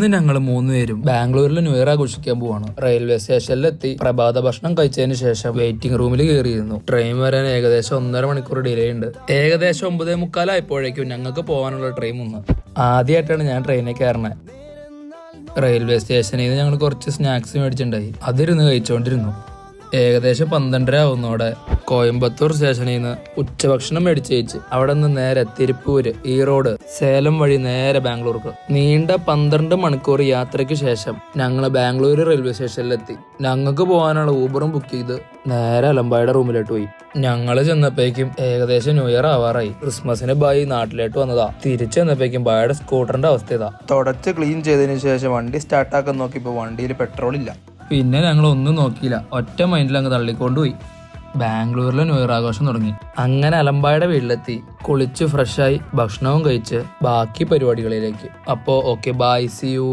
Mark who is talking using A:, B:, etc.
A: ഇന്ന് ഞങ്ങൾ 3 പേരും ബാംഗ്ലൂരിൽ ന്യൂ ഇയർ ആഘോഷിക്കാൻ പോവാണ്. റെയിൽവേ സ്റ്റേഷനിലെത്തി പ്രഭാത ഭക്ഷണം കഴിച്ചതിന് ശേഷം വെയിറ്റിംഗ് റൂമിൽ കയറിയിരുന്നു. ട്രെയിൻ വരാൻ ഏകദേശം 1.5 മണിക്കൂർ ഡിലേ ഉണ്ട്. ഏകദേശം 9:45 ആയപ്പോഴേക്കും ഞങ്ങൾക്ക് പോകാനുള്ള ട്രെയിൻ വന്നു. ആദ്യമായിട്ടാണ് ഞാൻ ട്രെയിനിൽ കയറണത്. റെയിൽവേ സ്റ്റേഷനിൽ നിന്ന് ഞങ്ങൾ കുറച്ച് സ്നാക്സ് മേടിച്ചിട്ടുണ്ടായി. അതിരുന്ന് കഴിച്ചുകൊണ്ടിരുന്നു. ഏകദേശം 12:30 ആവുന്നോടെ കോയമ്പത്തൂർ സ്റ്റേഷനിൽ നിന്ന് ഉച്ചഭക്ഷണം മേടിച്ച് കഴിച്ച് അവിടെ നിന്ന് നേരെ തിരുപ്പൂര്, ഈറോഡ്, സേലം വഴി നേരെ ബാംഗ്ലൂർക്ക്. നീണ്ട 12 മണിക്കൂർ യാത്രയ്ക്ക് ശേഷം ഞങ്ങൾ ബാംഗ്ലൂർ റെയിൽവേ സ്റ്റേഷനിലെത്തി. ഞങ്ങൾക്ക് പോകാനുള്ള ഊബറും ബുക്ക് ചെയ്ത് നേരെ അലമ്പായുടെ റൂമിലോട്ട് പോയി. ഞങ്ങൾ ചെന്നപ്പോഴേക്കും ഏകദേശം ന്യൂ ഇയർ ആവാറായി. ക്രിസ്മസിന് ബായി നാട്ടിലോട്ട് വന്നതാ. തിരിച്ചു ചെന്നപ്പോഴേക്കും ബായുടെ സ്കൂട്ടറിന്റെ അവസ്ഥ ഇതാ. തുടച്ച് ക്ലീൻ ചെയ്തതിനു ശേഷം വണ്ടി സ്റ്റാർട്ടാക്കാൻ നോക്കിയപ്പോൾ വണ്ടിയിൽ പെട്രോൾ ഇല്ല. പിന്നെ ഞങ്ങൾ ഒന്നും നോക്കിയില്ല, ഒറ്റ മൈൻഡിൽ അങ്ങ് തള്ളിക്കൊണ്ടുപോയി. ബാംഗ്ലൂരിലെ ന്യൂ ഇയർ ആഘോഷം തുടങ്ങി. അങ്ങനെ അലമ്പായുടെ വീട്ടിലെത്തി കുളിച്ച് ഫ്രഷായി ഭക്ഷണവും കഴിച്ച് ബാക്കി പരിപാടികളിലേക്ക്. അപ്പോൾ ഓക്കെ, ബൈ, സി യു.